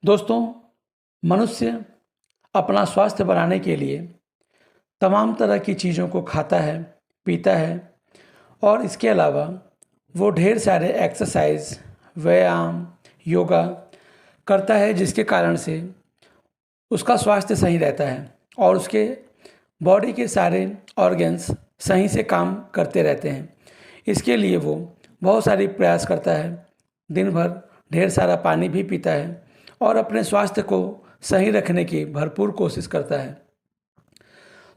दोस्तों, मनुष्य अपना स्वास्थ्य बनाने के लिए तमाम तरह की चीज़ों को खाता है, पीता है और इसके अलावा वो ढेर सारे एक्सरसाइज, व्यायाम, योगा करता है, जिसके कारण से उसका स्वास्थ्य सही रहता है और उसके बॉडी के सारे ऑर्गन्स सही से काम करते रहते हैं। इसके लिए वो बहुत सारी प्रयास करता है, दिन भर ढेर सारा पानी भी पीता है और अपने स्वास्थ्य को सही रखने की भरपूर कोशिश करता है।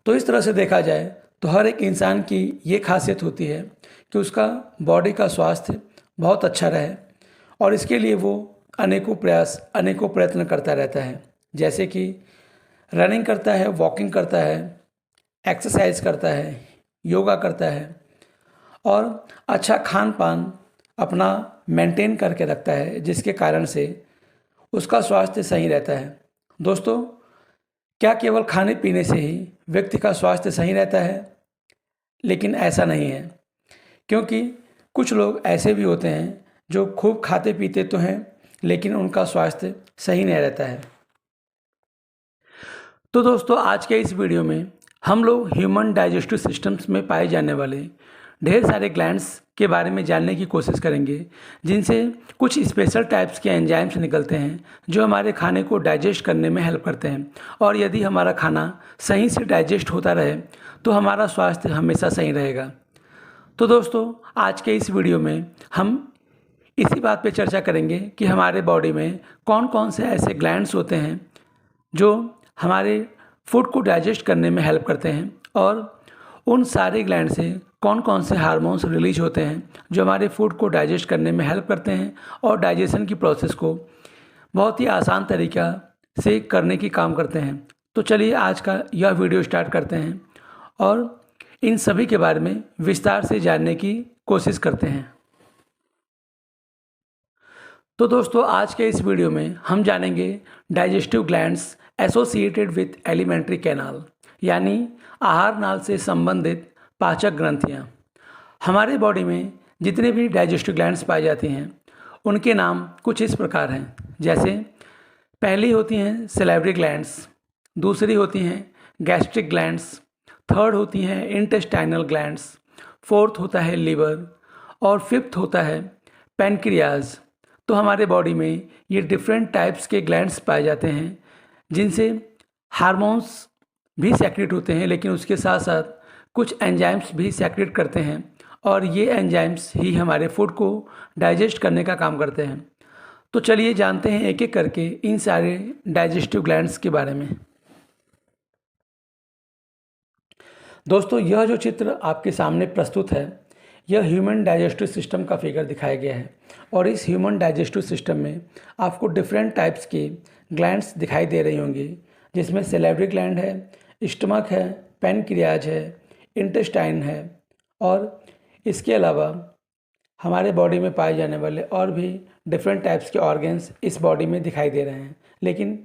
तो इस तरह से देखा जाए तो हर एक इंसान की ये खासियत होती है कि उसका बॉडी का स्वास्थ्य बहुत अच्छा रहे और इसके लिए वो अनेकों प्रयास, अनेकों प्रयत्न करता रहता है। जैसे कि रनिंग करता है, वॉकिंग करता है, एक्सरसाइज करता है, योगा करता है और अच्छा खान पान अपना मेंटेन करके रखता है, जिसके कारण से उसका स्वास्थ्य सही रहता है। दोस्तों, क्या केवल खाने पीने से ही व्यक्ति का स्वास्थ्य सही रहता है? लेकिन ऐसा नहीं है, क्योंकि कुछ लोग ऐसे भी होते हैं जो खूब खाते पीते तो हैं, लेकिन उनका स्वास्थ्य सही नहीं रहता है। तो दोस्तों, आज के इस वीडियो में हम लोग ह्यूमन डाइजेस्टिव सिस्टम्स में पाए जाने वाले ढेर सारे ग्लैंड्स के बारे में जानने की कोशिश करेंगे, जिनसे कुछ स्पेशल टाइप्स के एंजाइम्स निकलते हैं जो हमारे खाने को डाइजेस्ट करने में हेल्प करते हैं। और यदि हमारा खाना सही से डाइजेस्ट होता रहे तो हमारा स्वास्थ्य हमेशा सही रहेगा। तो दोस्तों, आज के इस वीडियो में हम इसी बात पे चर्चा करेंगे कि हमारे बॉडी में कौन कौन से ऐसे ग्लैंड्स होते हैं जो हमारे फूड को डाइजेस्ट करने में हेल्प करते हैं और उन सारे ग्लैंड से कौन कौन से हार्मोन्स रिलीज होते हैं जो हमारे फूड को डाइजेस्ट करने में हेल्प करते हैं और डाइजेशन की प्रोसेस को बहुत ही आसान तरीक़ा से करने की काम करते हैं। तो चलिए आज का यह वीडियो स्टार्ट करते हैं और इन सभी के बारे में विस्तार से जानने की कोशिश करते हैं। तो दोस्तों, आज के इस वीडियो में हम जानेंगे digestive glands associated with alimentary canal, यानी आहार नाल से संबंधित पाचक ग्रंथियाँ। हमारे बॉडी में जितने भी डाइजेस्टिव ग्लैंड्स पाई जाती हैं उनके नाम कुछ इस प्रकार हैं। जैसे पहली होती हैं सैलिवरी ग्लैंड्स, दूसरी होती हैं गैस्ट्रिक ग्लैंड्स, थर्ड होती हैं इंटेस्टाइनल ग्लैंड्स, फोर्थ होता है लीवर और फिफ्थ होता है पैनक्रियाज। तो हमारे बॉडी में ये डिफरेंट टाइप्स के ग्लैंड्स पाए जाते हैं जिनसे हार्मोन्स भी सेक्रेट होते हैं, लेकिन उसके साथ साथ कुछ एंजाइम्स भी सेक्रेट करते हैं और ये एंजाइम्स ही हमारे फूड को डाइजेस्ट करने का काम करते हैं। तो चलिए जानते हैं एक एक करके इन सारे डाइजेस्टिव ग्लैंड्स के बारे में। दोस्तों, यह जो चित्र आपके सामने प्रस्तुत है यह ह्यूमन डाइजेस्टिव सिस्टम का फिगर दिखाया गया है और इस ह्यूमन डाइजेस्टिव सिस्टम में आपको डिफरेंट टाइप्स के ग्लैंड्स दिखाई दे रही होंगी, जिसमें सैलिवरी ग्लैंड है, स्टमक है, पैनक्रियाज है, इंटेस्टाइन है और इसके अलावा हमारे बॉडी में पाए जाने वाले और भी डिफरेंट टाइप्स के ऑर्गन्स इस बॉडी में दिखाई दे रहे हैं। लेकिन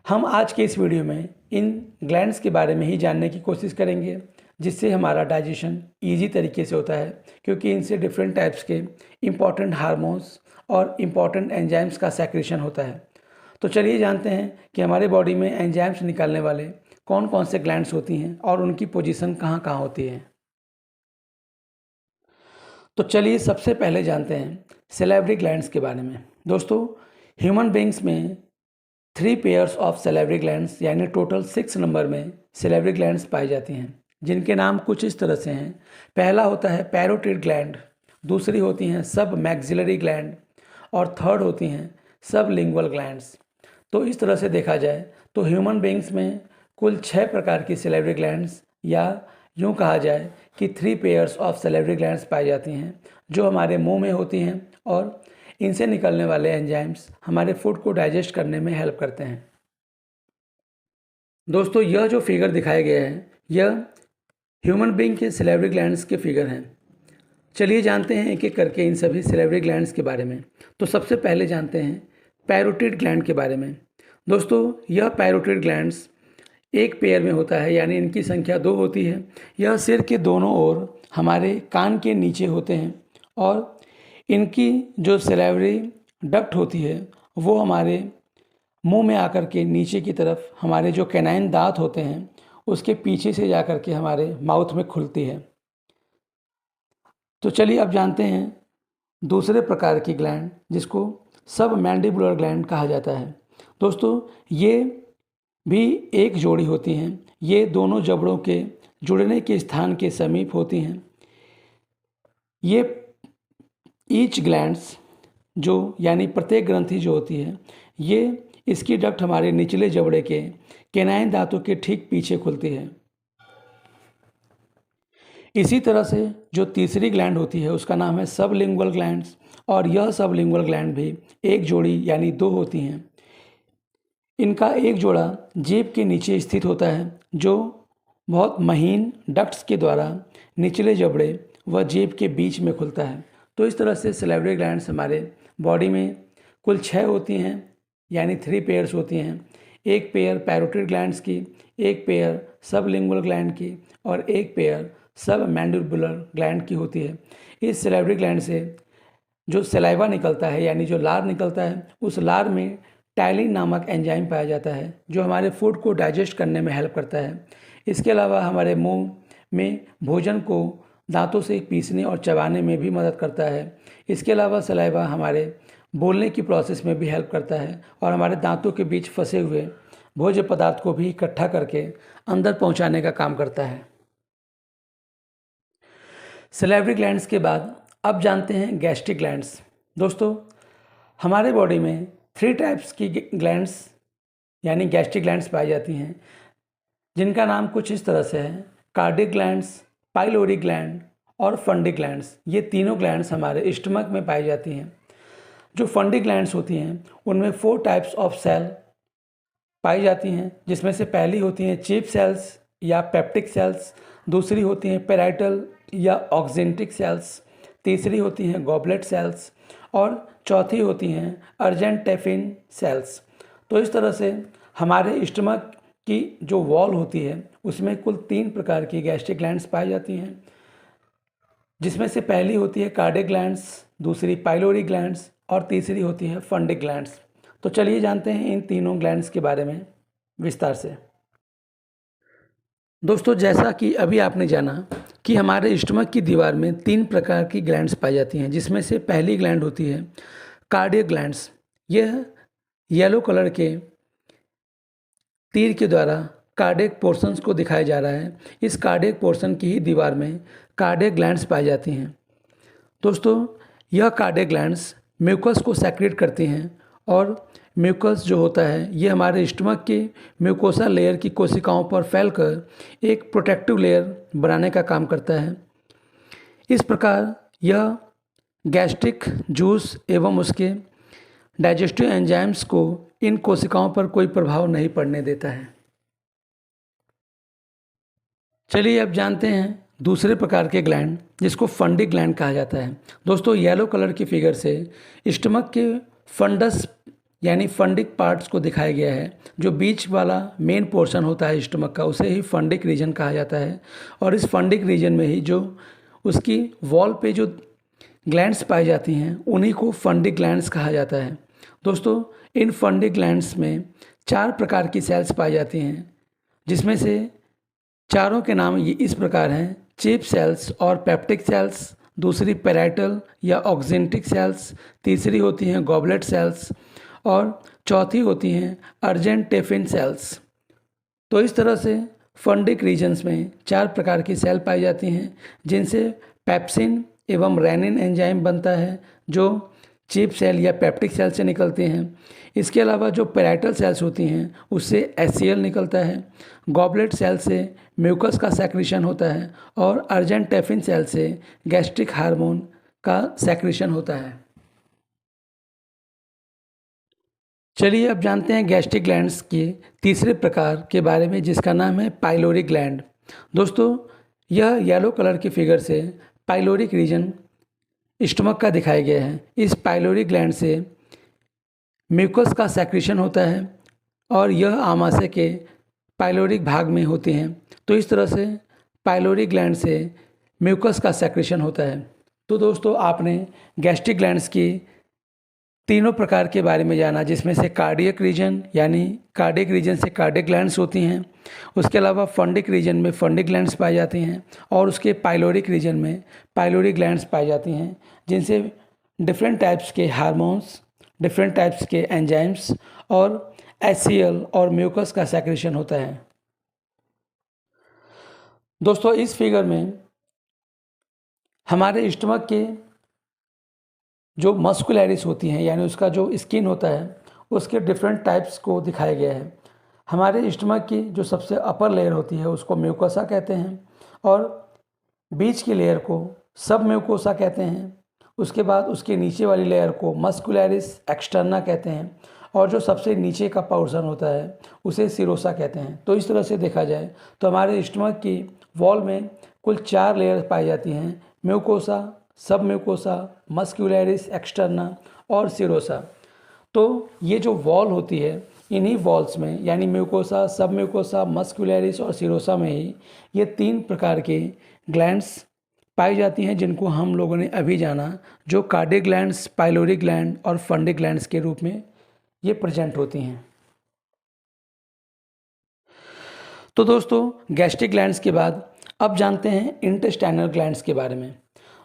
हम आज के इस वीडियो में इन ग्लैंड्स के बारे में ही जानने की कोशिश करेंगे, जिससे हमारा डाइजेशन ईजी तरीके से होता है, क्योंकि इनसे डिफरेंट टाइप्स के इम्पॉर्टेंट हार्मोन्स और इम्पॉर्टेंट एंजाइम्स का सेक्रेशन होता है। तो चलिए जानते हैं कि हमारे बॉडी में एंजाइम्स निकालने वाले कौन कौन से ग्लैंड्स होती हैं और उनकी पोजीशन कहाँ कहाँ होती है। तो चलिए सबसे पहले जानते हैं सैलिवरी ग्लैंड्स के बारे में। दोस्तों, ह्यूमन बींग्स में 3 पेयर्स ऑफ सैलिवरी ग्लैंड्स यानी टोटल 6 नंबर में सैलिवरी ग्लैंड्स पाई जाती हैं, जिनके नाम कुछ इस तरह से हैं। पहला होता है पैरोटिड ग्लैंड, दूसरी होती हैं सब मैक्सिलरी ग्लैंड और थर्ड होती हैं सब लिंगुअल ग्लैंड्स। तो इस तरह से देखा जाए तो ह्यूमन बींग्स में कुल 6 प्रकार की सैलिवरी ग्लैंड्स या यूँ कहा जाए कि 3 पेयर्स ऑफ सैलिवरी ग्लैंड्स पाई जाती हैं, जो हमारे मुंह में होती हैं और इनसे निकलने वाले एंजाइम्स हमारे फूड को डाइजेस्ट करने में हेल्प करते हैं। दोस्तों, यह जो फिगर दिखाया गया है यह ह्यूमन बींग के सैलिवरी ग्लैंड्स के फिगर हैं। चलिए जानते हैं एक एक करके इन सभी सैलिवरी ग्लैंड्स के बारे में। तो सबसे पहले जानते हैं पैरोटिड ग्लैंड के बारे में। दोस्तों, यह पैरोटिड ग्लैंड्स एक पेयर में होता है, यानी इनकी संख्या 2 होती है। यह सिर के दोनों ओर हमारे कान के नीचे होते हैं और इनकी जो सैलिवरी डक्ट होती है वो हमारे मुंह में आकर के नीचे की तरफ हमारे जो कैनाइन दांत होते हैं उसके पीछे से जाकर के हमारे माउथ में खुलती है। तो चलिए अब जानते हैं दूसरे प्रकार की ग्लैंड जिसको सब मैंडिबुलर ग्लैंड कहा जाता है। दोस्तों ये भी एक जोड़ी होती हैं। ये दोनों जबड़ों के जुड़ने के स्थान के समीप होती हैं। ये ईच ग्लैंड्स जो यानी प्रत्येक ग्रंथि जो होती है ये इसकी डक्ट हमारे निचले जबड़े के कैनाइन दांतों के ठीक पीछे खुलती है। इसी तरह से जो तीसरी ग्लैंड होती है उसका नाम है सबलिंगुअल ग्लैंड्स, और यह सबलिंगुअल ग्लैंड भी एक जोड़ी यानी दो होती हैं। इनका एक जोड़ा जीभ के नीचे स्थित होता है जो बहुत महीन डक्ट्स के द्वारा निचले जबड़े व जीभ के बीच में खुलता है। तो इस तरह से सैलिवरी ग्लैंड्स हमारे बॉडी में कुल 6 होती हैं यानी 3 पेयर्स होती हैं। एक पेयर पैरोटिड ग्लैंड्स की, एक पेयर सबलिंगुअल ग्लैंड की और एक पेयर सब मैंडिबुलर ग्लैंड की होती है। इस सैलिवरी ग्लैंड से जो सलाइवा निकलता है यानी जो लार निकलता है उस लार में टाइलिन नामक एंजाइम पाया जाता है जो हमारे फूड को डाइजेस्ट करने में हेल्प करता है। इसके अलावा हमारे मुंह में भोजन को दांतों से पीसने और चबाने में भी मदद करता है। इसके अलावा सलाइवा हमारे बोलने की प्रोसेस में भी हेल्प करता है और हमारे दांतों के बीच फंसे हुए भोज्य पदार्थ को भी इकट्ठा करके अंदर पहुंचाने का काम करता है। सैलिवरी ग्लैंड्स के बाद अब जानते हैं गैस्ट्रिक ग्लैंड्स। दोस्तों हमारे बॉडी में 3 टाइप्स की ग्लैंड्स यानी गैस्ट्रिक ग्लैंड्स पाई जाती हैं जिनका नाम कुछ इस तरह से है: कार्डिक ग्लैंड्स, पाइलोरी ग्लैंड और फंडिक ग्लैंड्स। ये तीनों ग्लैंड्स हमारे स्टमक में पाई जाती हैं। जो फंडिक ग्लैंड्स होती हैं उनमें 4 टाइप्स ऑफ सेल पाई जाती हैं जिसमें से पहली होती हैं चीफ सेल्स या पेप्टिक सेल्स, दूसरी होती हैं पेराइटल या ऑक्जेंटिक सेल्स, तीसरी होती हैं गॉबलेट सेल्स और चौथी होती हैं अर्जेंटेफिन सेल्स। तो इस तरह से हमारे स्टमक की जो वॉल होती है उसमें कुल 3 प्रकार की गैस्ट्रिक ग्लैंड्स पाई जाती हैं जिसमें से पहली होती है कार्डिक ग्लैंड्स, दूसरी पाइलोरी ग्लैंड्स और तीसरी होती है फंडिक ग्लैंड्स। तो चलिए जानते हैं इन तीनों ग्लैंड्स के बारे में विस्तार से। दोस्तों जैसा कि अभी आपने जाना कि हमारे स्टमक की दीवार में 3 प्रकार की ग्लैंड्स पाई जाती हैं जिसमें से पहली ग्लैंड होती है कार्डियक ग्लैंड्स। यह येलो कलर के तीर के द्वारा कार्डियक पोर्शंस को दिखाया जा रहा है। इस कार्डियक पोर्शन की ही दीवार में कार्डियक ग्लैंड्स पाई जाती हैं। दोस्तों यह कार्डियक ग्लैंड्स म्यूकस को सेक्रेट करती हैं और म्यूकस जो होता है ये हमारे स्टमक के म्यूकोसा लेयर की कोशिकाओं पर फैलकर एक प्रोटेक्टिव लेयर बनाने का काम करता है। इस प्रकार यह गैस्ट्रिक जूस एवं उसके डाइजेस्टिव एंजाइम्स को इन कोशिकाओं पर कोई प्रभाव नहीं पड़ने देता है। चलिए अब जानते हैं दूसरे प्रकार के ग्लैंड जिसको फंडिक ग्लैंड कहा जाता है। दोस्तों येलो कलर की फिगर से स्टमक के फंडस यानी फंडिक पार्ट्स को दिखाया गया है। जो बीच वाला मेन पोर्शन होता है स्टमक का उसे ही फंडिक रीजन कहा जाता है और इस फंडिक रीजन में ही जो उसकी वॉल पे जो ग्लैंड्स पाई जाती हैं उन्हीं को फंडिक ग्लैंड्स कहा जाता है। दोस्तों इन फंडिक ग्लैंड्स में 4 प्रकार की सेल्स पाई जाती हैं जिसमें से चारों के नाम ये इस प्रकार हैं: चीफ सेल्स और पेप्टिक सेल्स, दूसरी पेराइटल या ऑक्जेंटिक सेल्स, तीसरी होती हैं गॉबलेट सेल्स और चौथी होती हैं अर्जेंटेफिन सेल्स। तो इस तरह से फंडिक रीजन्स में 4 प्रकार की सेल पाई जाती हैं जिनसे पेप्सिन एवं रेनिन एंजाइम बनता है जो चीफ सेल या पेप्टिक सेल से निकलते हैं। इसके अलावा जो पेराइटल सेल्स होती हैं उससे HCl निकलता है, गॉबलेट सेल से म्यूकस का सेक्रेशन होता है और अर्जेंटेफिन सेल से गैस्ट्रिक हार्मोन का सेक्रेशन होता है। चलिए अब जानते हैं गैस्ट्रिक ग्लैंड्स के तीसरे प्रकार के बारे में जिसका नाम है पाइलोरिक ग्लैंड। दोस्तों यह येलो कलर की फिगर से पाइलोरिक रीजन स्टमक का दिखाया गया है। इस पाइलोरिक ग्लैंड से म्यूकस का सेक्रेशन होता है और यह आमाशय के पाइलोरिक भाग में होते हैं। तो इस तरह से पाइलोरिक ग्लैंड से म्यूकस का सेक्रेशन होता है। तो दोस्तों आपने गैस्ट्रिक ग्लैंड्स की तीनों प्रकार के बारे में जाना, जिसमें से कार्डियक रीजन यानी कार्डियक रीजन से कार्डियक ग्लैंड्स होती हैं, उसके अलावा फंडिक रीजन में फंडिक ग्लैंड्स पाई जाती हैं, और उसके पाइलोरिक रीजन में पाइलोरिक ग्लैंड्स पाई जाती हैं, जिनसे डिफरेंट टाइप्स के हार्मोन्स, डिफरेंट टाइप्स के एंजाइम्स और HCl और म्यूकस का सेक्रेशन होता है। दोस्तों, इस फिगर में हमारे स्टमक के जो मस्कुलैरिस होती हैं यानी उसका जो स्किन होता है उसके डिफरेंट टाइप्स को दिखाया गया है। हमारे स्टमक की जो सबसे अपर लेयर होती है उसको म्यूकोसा कहते हैं, और बीच की लेयर को सब म्यूकोसा कहते हैं। उसके बाद उसके नीचे वाली लेयर को मस्कुलैरिस एक्सटर्ना कहते हैं, और जो सबसे नीचे का पोर्शन होता है उसे सिरोसा कहते हैं। तो इस तरह से देखा जाए तो हमारे स्टमक की वॉल में कुल 4 लेयर पाई जाती हैं: म्यूकोसा, सब म्यूकोसा, मस्कुलैरिस एक्सटर्ना और सिरोसा। तो ये जो वॉल होती है, इन्हीं वॉल्स में यानी म्यूकोसा, सब म्यूकोसा, मस्कुलैरिस और सिरोसा में ही ये 3 प्रकार के ग्लैंड्स पाई जाती हैं, जिनको हम लोगों ने अभी जाना, जो कार्डियक ग्लैंड्स, पाइलोरिक ग्लैंड और फंडिक ग्लैंड्स के रूप में ये प्रेजेंट होती हैं। तो दोस्तों, गैस्ट्रिक ग्लैंड्स के बाद अब जानते हैं इंटेस्टाइनल ग्लैंड्स के बारे में।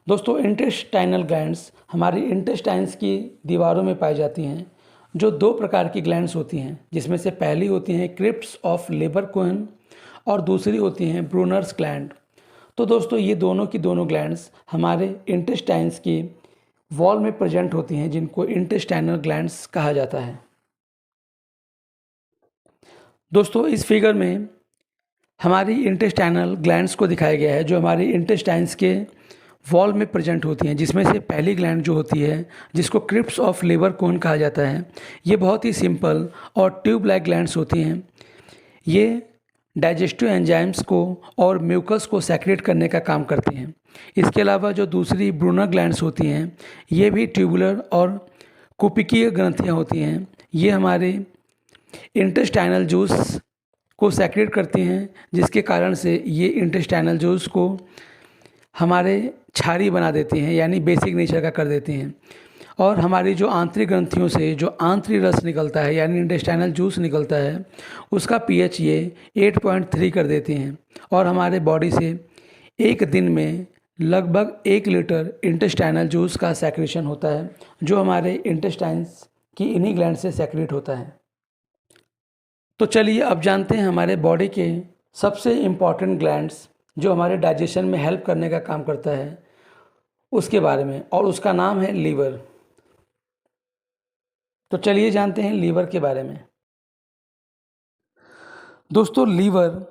दोस्तों, इंटेस्टाइनल ग्लैंड्स हमारी इंटेस्टाइन्स की दीवारों में पाई जाती हैं, जो 2 प्रकार की ग्लैंड्स होती हैं, जिसमें से पहली होती हैं क्रिप्स ऑफ लेबरकोहेन और दूसरी होती हैं ब्रूनर्स ग्लैंड। तो दोस्तों, ये दोनों की दोनों ग्लैंड्स हमारे इंटेस्टाइन्स की वॉल में प्रेजेंट होती हैं, जिनको इंटेस्टाइनल ग्लैंड्स कहा जाता है। दोस्तों, इस फिगर में हमारी इंटेस्टाइनल ग्लैंड्स को दिखाया गया है, जो हमारी इंटेस्टाइन्स के वॉल में प्रेजेंट होती हैं, जिसमें से पहली ग्लैंड जो होती है, जिसको क्रिप्स ऑफ लेबरकोहेन कहा जाता है, ये बहुत ही सिंपल और ट्यूब लाइक ग्लैंड्स होती हैं। ये डाइजेस्टिव एंजाइम्स को और म्यूकस को सेक्रेट करने का काम करती हैं। इसके अलावा जो दूसरी ब्रूनर ग्लैंड्स होती हैं, ये भी ट्यूबुलर और कुपिकीय ग्रंथियाँ होती हैं। ये हमारे इंटेस्टाइनल जूस को सेक्रेट करती हैं, जिसके कारण से ये इंटेस्टाइनल जूस को हमारे क्षारी बना देती हैं, यानी बेसिक नेचर का कर देती हैं। और हमारी जो आंतरिक ग्रंथियों से जो आंतरिक रस निकलता है यानी इंटेस्टाइनल जूस निकलता है, उसका pH ये 8.3 कर देती हैं, और हमारे बॉडी से एक दिन में लगभग 1 लीटर इंटेस्टाइनल जूस का सेक्रेशन होता है, जो हमारे इंटेस्टाइन्स की इन्हीं ग्लैंड से सेक्रेट होता है। तो चलिए अब जानते हैं हमारे बॉडी के सबसे इम्पॉर्टेंट ग्लैंड्स, जो हमारे डाइजेशन में हेल्प करने का काम करता है, उसके बारे में, और उसका नाम है लीवर। तो चलिए जानते हैं लीवर के बारे में। दोस्तों, लीवर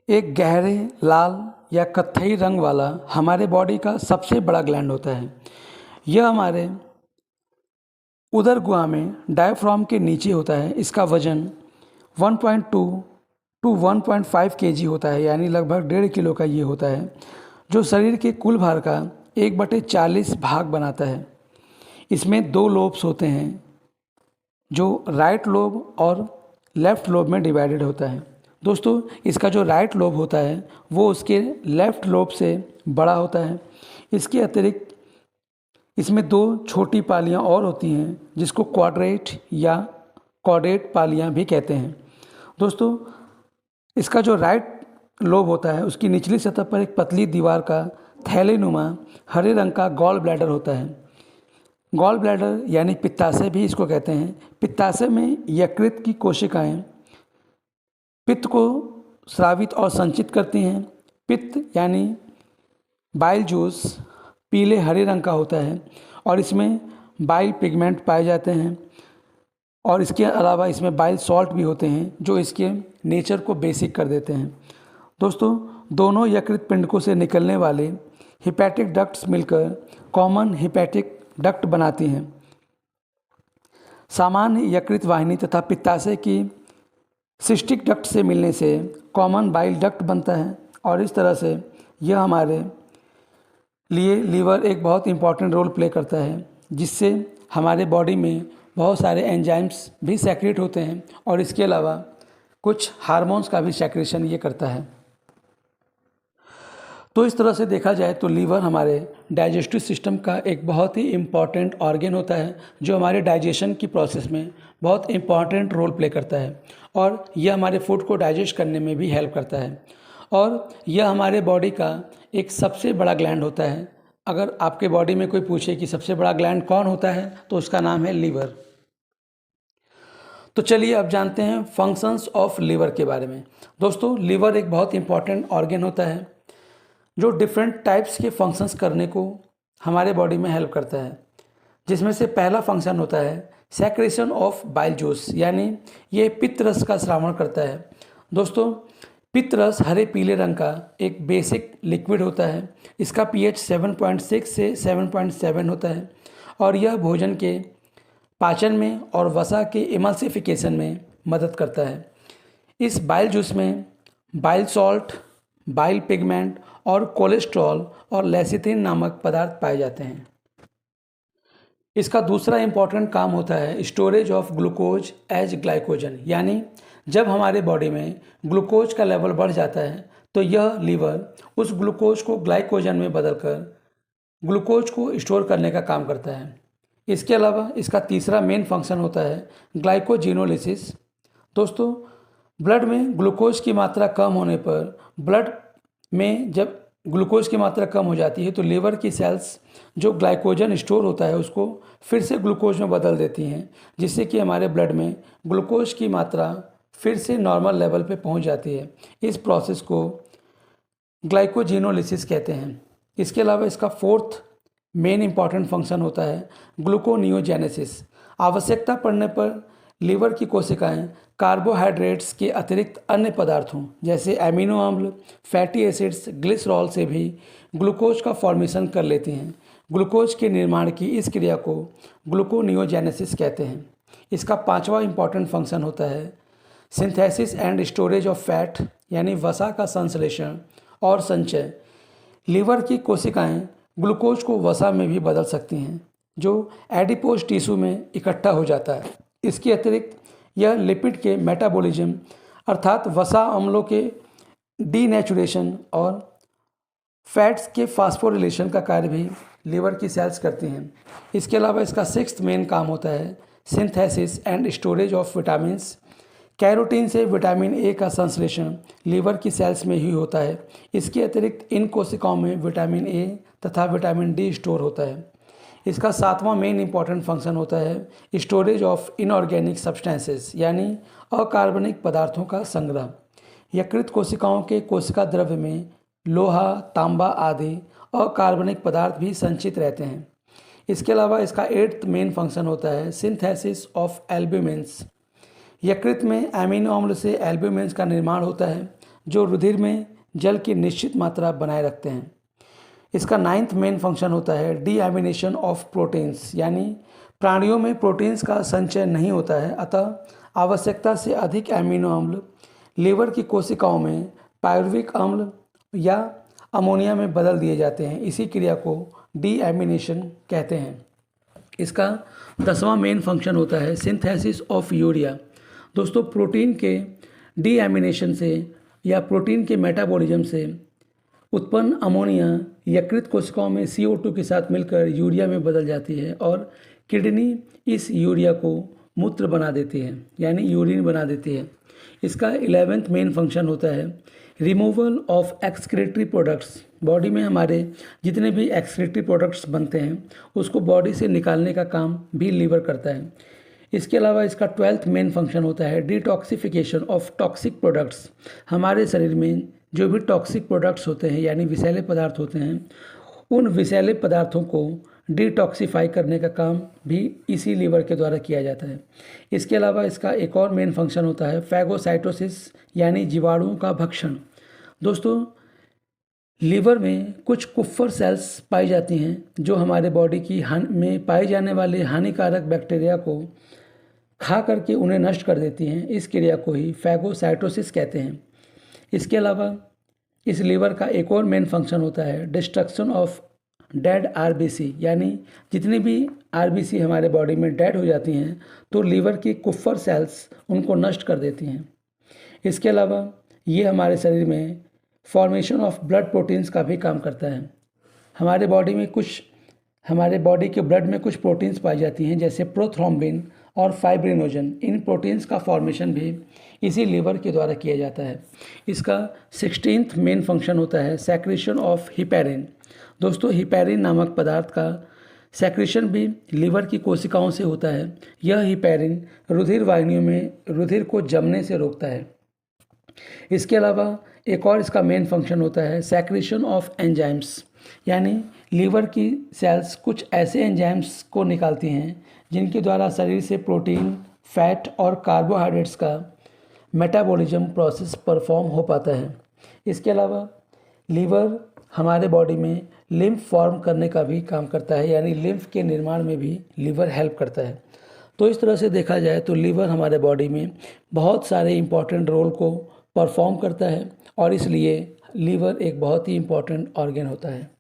एक गहरे लाल या कत्थई रंग वाला हमारे बॉडी का सबसे बड़ा ग्लैंड होता है। यह हमारे उदर गुहा में डायफ्राम के नीचे होता है। इसका वजन 1.2 टू 1.5 kg होता है, यानी लगभग 1.5 किलो का ये होता है, जो शरीर के कुल भार का 1/40 भाग बनाता है। इसमें 2 लोब्स होते हैं, जो राइट लोब और लेफ़्ट लोब में डिवाइडेड होता है। दोस्तों, इसका जो राइट लोब होता है वो उसके लेफ़्ट लोब से बड़ा होता है। इसके अतिरिक्त इसमें 2 छोटी पालियाँ और होती हैं, जिसको क्वाड्रेट या कॉर्डेट पालियाँ भी कहते हैं। दोस्तों, इसका जो राइट लोब होता है उसकी निचली सतह पर एक पतली दीवार का थैलेनुमा हरे रंग का गॉल ब्लैडर होता है। गॉल ब्लैडर यानी पित्ताशय भी इसको कहते हैं। पित्ताशय में यकृत की कोशिकाएं पित्त को स्रावित और संचित करती हैं। पित्त यानी बाइल जूस पीले हरे रंग का होता है, और इसमें बाइल पिगमेंट पाए जाते हैं, और इसके अलावा इसमें बाइल सॉल्ट भी होते हैं, जो इसके नेचर को बेसिक कर देते हैं। दोस्तों, दोनों यकृत पिंडकों से निकलने वाले हिपैटिक डक्ट्स मिलकर कॉमन हिपैटिक डक्ट बनाती हैं। सामान्य यकृत वाहिनी तथा पित्ताशय की सिस्टिक डक्ट से मिलने से कॉमन बाइल डक्ट बनता है, और इस तरह से यह हमारे लिए लीवर एक बहुत इम्पॉर्टेंट रोल प्ले करता है, जिससे हमारे बॉडी में बहुत सारे एंजाइम्स भी सेक्रेट होते हैं, और इसके अलावा कुछ हार्मोन्स का भी सेक्रेशन ये करता है। तो इस तरह से देखा जाए तो लीवर हमारे डाइजेस्टिव सिस्टम का एक बहुत ही इम्पॉर्टेंट ऑर्गन होता है, जो हमारे डाइजेशन की प्रोसेस में बहुत इम्पॉर्टेंट रोल प्ले करता है और यह हमारे फूड को डाइजेस्ट करने में भी हेल्प करता है। और यह हमारे बॉडी का एक सबसे बड़ा ग्लैंड होता है। अगर आपके बॉडी में कोई पूछे कि सबसे बड़ा ग्लैंड कौन होता है तो उसका नाम है लीवर। तो चलिए अब जानते हैं फंक्शंस ऑफ लीवर के बारे में। दोस्तों, लीवर एक बहुत इंपॉर्टेंट ऑर्गन होता है जो डिफरेंट टाइप्स के फंक्शंस करने को हमारे बॉडी में हेल्प करता है, जिसमें से पहला फंक्शन होता है सेक्रेशन ऑफ बाइल जूस, यानी ये पित्त रस का स्रावण करता है। दोस्तों, पित्त रस हरे पीले रंग का एक बेसिक लिक्विड होता है। इसका पीएच 7.6 से 7.7 होता है और यह भोजन के पाचन में और वसा के इमल्सिफिकेशन में मदद करता है। इस बाइल जूस में बाइल सॉल्ट, बाइल पिगमेंट और कोलेस्ट्रॉल और लेसिथिन नामक पदार्थ पाए जाते हैं। इसका दूसरा इंपॉर्टेंट काम होता है storage of glucose as glycogen, यानी जब हमारे बॉडी में ग्लूकोज का लेवल बढ़ जाता है तो यह लीवर उस ग्लूकोज को ग्लाइकोजन में बदलकर ग्लूकोज को स्टोर करने का काम करता है। इसके अलावा इसका तीसरा मेन फंक्शन होता है ग्लाइकोजिनोलिसिस। दोस्तों, ब्लड में ग्लूकोज की मात्रा कम होने पर ब्लड में जब ग्लूकोज की मात्रा कम हो जाती है तो लीवर की सेल्स जो ग्लाइकोजन स्टोर होता है उसको फिर से ग्लूकोज में बदल देती हैं, जिससे कि हमारे ब्लड में ग्लूकोज की मात्रा फिर से नॉर्मल लेवल पे पहुंच जाती है। इस प्रोसेस को ग्लाइकोजिनोलिसिस कहते हैं। इसके अलावा इसका फोर्थ मेन इंपॉर्टेंट फंक्शन होता है ग्लूकोनियोजेनेसिस। आवश्यकता पड़ने पर लीवर की कोशिकाएं कार्बोहाइड्रेट्स के अतिरिक्त अन्य पदार्थों जैसे एमिनो अम्ल, फैटी एसिड्स, ग्लिसरॉल से भी ग्लूकोज का फॉर्मेशन कर लेती हैं। ग्लूकोज के निर्माण की इस क्रिया को ग्लूकोनियोजेनेसिस कहते हैं। इसका पांचवा इंपॉर्टेंट फंक्शन होता है synthesis and storage of fat, यानी वसा का संश्लेषण और संचय। लीवर की कोशिकाएं ग्लूकोज को वसा में भी बदल सकती हैं जो एडिपोज टिश्यू में इकट्ठा हो जाता है। इसके अतिरिक्त यह लिपिड के मेटाबॉलिज्म अर्थात वसा अम्लों के डीनेचुरेशन और फैट्स के फास्फोरिलेशन का कार्य भी लीवर की सेल्स करती हैं। इसके अलावा इसका सिक्स्थ मेन काम होता है synthesis and storage of vitamins. Carotene से विटामिन ए का संश्लेषण लीवर की सेल्स में ही होता है। इसके अतिरिक्त इन कोशिकाओं में विटामिन ए तथा विटामिन डी स्टोर होता है। इसका सातवां मेन इंपॉर्टेंट फंक्शन होता है स्टोरेज ऑफ इनऑर्गेनिक सब्सटेंसेस, यानी अकार्बनिक पदार्थों का संग्रह। यकृत कोशिकाओं के कोशिका द्रव्य में लोहा, तांबा आदि अकार्बनिक पदार्थ भी संचित रहते हैं। इसके अलावा इसका एट्थ मेन फंक्शन होता है सिंथेसिस ऑफ एल्ब्यूमिन्स। यकृत में एमिनो अम्ल से एल्ब्यूमिन्स का निर्माण होता है जो रुधिर में जल की निश्चित मात्रा बनाए रखते हैं। इसका नाइन्थ मेन फंक्शन होता है डीएमिनेशन ऑफ प्रोटीन्स, यानी प्राणियों में प्रोटीन्स का संचय नहीं होता है, अतः आवश्यकता से अधिक एमिनो अम्ल लीवर की कोशिकाओं में पायरुविक अम्ल या अमोनिया में बदल दिए जाते हैं। इसी क्रिया को डीएमिनेशन कहते हैं। इसका 10वां मेन फंक्शन होता है सिंथेसिस ऑफ यूरिया। दोस्तों, प्रोटीन के डीएमिनेशन से या प्रोटीन के मेटाबॉलिज्म से उत्पन्न अमोनिया यकृत कोशिकाओं में CO2 के साथ मिलकर यूरिया में बदल जाती है और किडनी इस यूरिया को मूत्र बना देती है, यानी यूरिन बना देती है। इसका 11वां मेन फंक्शन होता है removal of excretory products. Body में हमारे जितने भी एक्सक्रीटरी प्रोडक्ट्स बनते हैं उसको बॉडी से निकालने का काम भी लीवर करता है। इसके अलावा इसका 12वां मेन फंक्शन होता है डिटॉक्सिफिकेशन ऑफ टॉक्सिक प्रोडक्ट्स। हमारे शरीर में जो भी टॉक्सिक प्रोडक्ट्स होते हैं यानी विषैले पदार्थ होते हैं, उन विषैले पदार्थों को डिटॉक्सिफाई करने का काम भी इसी लीवर के द्वारा किया जाता है। इसके अलावा इसका एक और मेन फंक्शन होता है फैगोसाइटोसिस, यानी जीवाणुओं का भक्षण। दोस्तों, लीवर में कुछ कुफ्फर सेल्स पाई जाती हैं जो हमारे बॉडी की में पाए जाने वाले हानिकारक बैक्टीरिया को खा करके उन्हें नष्ट कर देती हैं। इस क्रिया को ही फैगोसाइटोसिस कहते हैं। इसके अलावा इस लीवर का एक और मेन फंक्शन होता है डिस्ट्रक्शन ऑफ डेड RBC, यानी जितनी भी RBC हमारे बॉडी में डेड हो जाती हैं तो लीवर की कुफ्फर सेल्स उनको नष्ट कर देती हैं। इसके अलावा ये हमारे शरीर में फॉर्मेशन ऑफ ब्लड प्रोटीन्स का भी काम करता है। हमारे बॉडी के ब्लड में कुछ प्रोटीन्स पाई जाती हैं जैसे प्रोथ्रोम्बिन और फाइब्रिनोजन। इन प्रोटीन्स का फॉर्मेशन भी इसी लीवर के द्वारा किया जाता है। इसका 16th मेन फंक्शन होता है सेक्रेशन ऑफ हिपैरिन। दोस्तों, हिपैरिन नामक पदार्थ का सेक्रेशन भी लीवर की कोशिकाओं से होता है। यह हिपैरिन रुधिर वाहिनियों में रुधिर को जमने से रोकता है। इसके अलावा एक और इसका मेन फंक्शन होता है सेक्रेशन ऑफ एंजाइम्स, यानी लीवर की सेल्स कुछ ऐसे एंजाइम्स को निकालती हैं जिनके द्वारा शरीर से प्रोटीन, फैट और कार्बोहाइड्रेट्स का मेटाबॉलिज्म प्रोसेस परफॉर्म हो पाता है। इसके अलावा लीवर हमारे बॉडी में लिम्फ फॉर्म करने का भी काम करता है, यानी लिम्फ के निर्माण में भी लीवर हेल्प करता है। तो इस तरह से देखा जाए तो लीवर हमारे बॉडी में बहुत सारे इम्पॉर्टेंट रोल को परफॉर्म करता है और इसलिए लीवर एक बहुत ही इम्पॉर्टेंट ऑर्गन होता है।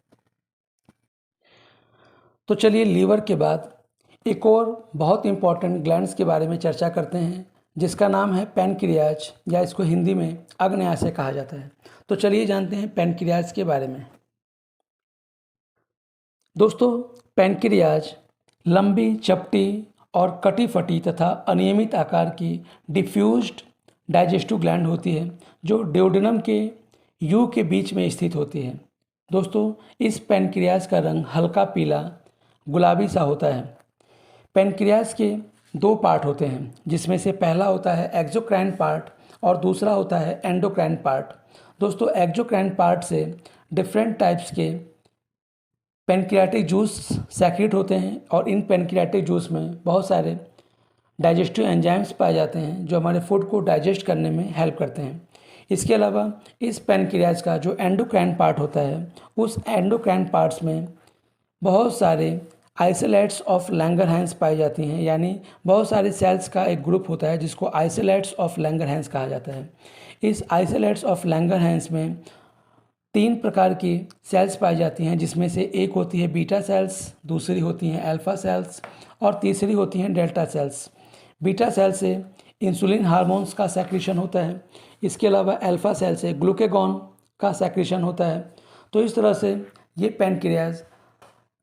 तो चलिए लीवर के बाद एक और बहुत इम्पॉर्टेंट ग्लैंड्स के बारे में चर्चा करते हैं जिसका नाम है पैनक्रियाज, या इसको हिंदी में अग्न्याशय कहा जाता है। तो चलिए जानते हैं पैनक्रियाज के बारे में। दोस्तों, पैनक्रियाज लंबी, चपटी और कटी फटी तथा अनियमित आकार की डिफ्यूज्ड डाइजेस्टिव ग्लैंड होती है जो ड्यूडेनम के यू के बीच में स्थित होती है। दोस्तों, इस पैनक्रियाज का रंग हल्का पीला गुलाबी सा होता है। पैनक्रियाज के दो पार्ट होते हैं जिसमें से पहला होता है एक्सोक्राइन पार्ट और दूसरा होता है एंडोक्राइन पार्ट। दोस्तों, एक्सोक्राइन पार्ट से डिफरेंट टाइप्स के पैनक्रियाटिक जूस सेक्रेट होते हैं और इन पैनक्रियाटिक जूस में बहुत सारे डाइजेस्टिव एंजाइम्स पाए जाते हैं जो हमारे फूड को डाइजेस्ट करने में हेल्प करते हैं। इसके अलावा इस पैनक्रियाज का जो एंडोक्राइन पार्ट होता है, उस एंडोक्राइन पार्ट्स में बहुत सारे आइसोलेट्स ऑफ लैंगरहैंस पाई जाती हैं, यानी बहुत सारे सेल्स का एक ग्रुप होता है जिसको आइसोलेट्स ऑफ लैंगरहैंस कहा जाता है। इस आइसोलेट्स ऑफ लैंगरहैंस में 3 प्रकार की सेल्स पाई जाती हैं जिसमें से एक होती है बीटा सेल्स, दूसरी होती हैं अल्फा सेल्स और तीसरी होती हैं डेल्टा सेल्स। बीटा सेल से इंसुलिन हार्मोन्स का सेक्रेशन होता है। इसके अलावा अल्फा सेल से ग्लूकेगॉन का सेक्रेशन होता है। तो इस तरह से ये पैनक्रियाज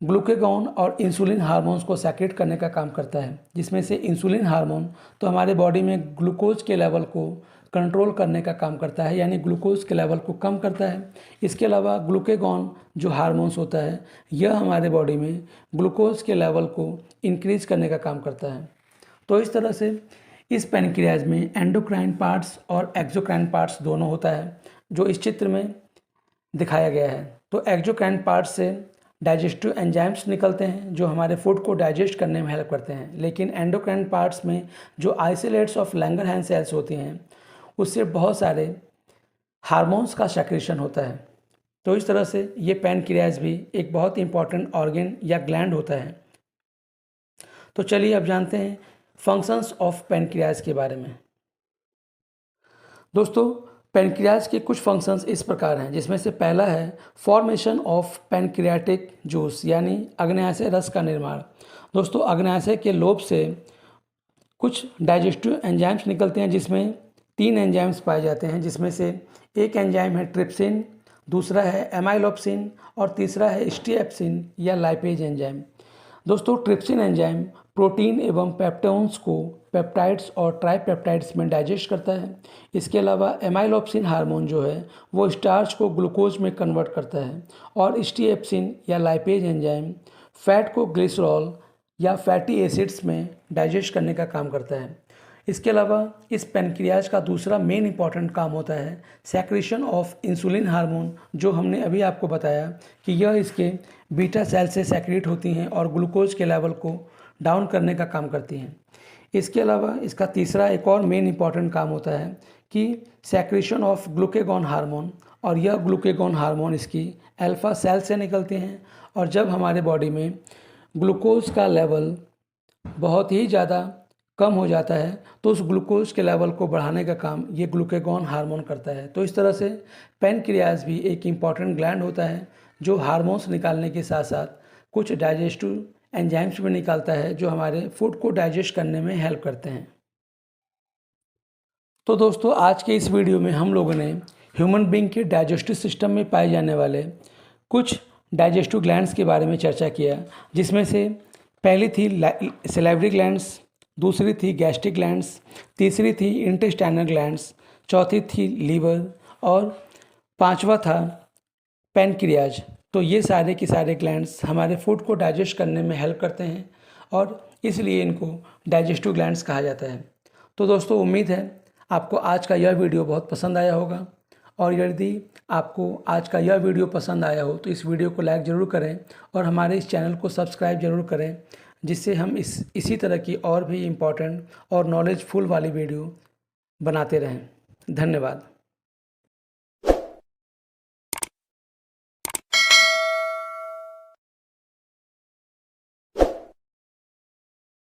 ग्लूकेगॉन और इंसुलिन हार्मोन्स को सेक्रेट करने का काम करता है, जिसमें से इंसुलिन हार्मोन तो हमारे बॉडी में ग्लूकोज के लेवल को कंट्रोल करने का काम करता है, यानी ग्लूकोज के लेवल को कम करता है। इसके अलावा ग्लूकेगॉन जो हार्मोन्स होता है यह हमारे बॉडी में ग्लूकोज के लेवल को इंक्रीज करने का काम करता है। तो इस तरह से इस पैनक्रियाज में एंडोक्राइन पार्ट्स और एक्सोक्राइन पार्ट्स दोनों होता है जो इस चित्र में दिखाया गया है। तो एक्सोक्राइन पार्ट्स से डाइजेस्टिव एंजाइम्स निकलते हैं जो हमारे फूड को डाइजेस्ट करने में हेल्प करते हैं, लेकिन एंडोक्राइन पार्ट्स में जो आइसोलेट्स ऑफ लैंगरहैंस सेल्स होती हैं उससे बहुत सारे हार्मोन्स का सेक्रेशन होता है। तो इस तरह से ये पैनक्रियाज भी एक बहुत इंपॉर्टेंट ऑर्गन या ग्लैंड होता है। तो चलिए अब जानते हैं फंक्शंस ऑफ पैनक्रियाज के बारे में। दोस्तों, पैनक्रियाज के कुछ फंक्शंस इस प्रकार हैं जिसमें से पहला है फॉर्मेशन ऑफ पैनक्रियाटिक जूस, यानी अग्न्याशय रस का निर्माण। दोस्तों, अग्न्याशय के लोब से कुछ डाइजेस्टिव एंजाइम्स निकलते हैं जिसमें 3 एंजाइम्स पाए जाते हैं, जिसमें से एक एंजाइम है ट्रिप्सिन, दूसरा है एमाइलोप्सिन और तीसरा है स्टीएप्सिन या लाइपेज एंजाइम। दोस्तों, ट्रिप्सिन एंजाइम प्रोटीन एवं पेप्टोन्स को पेप्टाइड्स और ट्राइपेप्टाइड्स में डाइजेस्ट करता है। इसके अलावा एमाइलोप्सिन हार्मोन जो है वो स्टार्च को ग्लूकोज में कन्वर्ट करता है और स्टीएप्सिन या लाइपेज एंजाइम फैट को ग्लिसरॉल या फैटी एसिड्स में डाइजेस्ट करने का काम करता है। इसके अलावा इस पैनक्रियाज का दूसरा मेन इंपॉर्टेंट काम होता है सेक्रेशन ऑफ इंसुलिन हार्मोन, जो हमने अभी आपको बताया कि यह इसके बीटा सेल से सेक्रेट होती हैं और ग्लूकोज के लेवल को डाउन करने का काम करती हैं। इसके अलावा इसका तीसरा एक और मेन इंपॉर्टेंट काम होता है कि सेक्रेशन ऑफ ग्लूकेगॉन हार्मोन, और यह ग्लूकेगॉन हार्मोन इसकी अल्फा सेल से निकलते हैं और जब हमारे बॉडी में ग्लूकोज का लेवल बहुत ही ज़्यादा कम हो जाता है तो उस ग्लूकोज के लेवल को बढ़ाने का काम ये ग्लूकेगॉन हार्मोन करता है। तो इस तरह से पैनक्रियाज भी एक इम्पॉर्टेंट ग्लैंड होता है जो हार्मोन्स निकालने के साथ साथ कुछ डाइजेस्टिव एंजाइम्स भी निकालता है जो हमारे फूड को डाइजेस्ट करने में हेल्प करते हैं। तो दोस्तों, आज के इस वीडियो में हम लोगों ने ह्यूमन बीइंग के डाइजेस्टिव सिस्टम में पाए जाने वाले कुछ डाइजेस्टिव ग्लैंड्स के बारे में चर्चा किया, जिसमें से पहली थी सैलिवरी ग्लैंड्स, दूसरी थी गैस्ट्रिक ग्लैंड्स, तीसरी थी इंटेस्टाइनल ग्लैंड्स, चौथी थी लीवर और पांचवा था पैनक्रियाज। तो ये सारे के सारे ग्लैंड्स हमारे फूड को डाइजेस्ट करने में हेल्प करते हैं और इसलिए इनको डाइजेस्टिव ग्लैंड्स कहा जाता है। तो दोस्तों, उम्मीद है आपको आज का यह वीडियो बहुत पसंद आया होगा, और यदि आपको आज का यह वीडियो पसंद आया हो तो इस वीडियो को लाइक ज़रूर करें और हमारे इस चैनल को सब्सक्राइब ज़रूर करें, जिससे हम इसी तरह की और भी इम्पोर्टेंट और नॉलेजफुल वाली वीडियो बनाते रहें। धन्यवाद।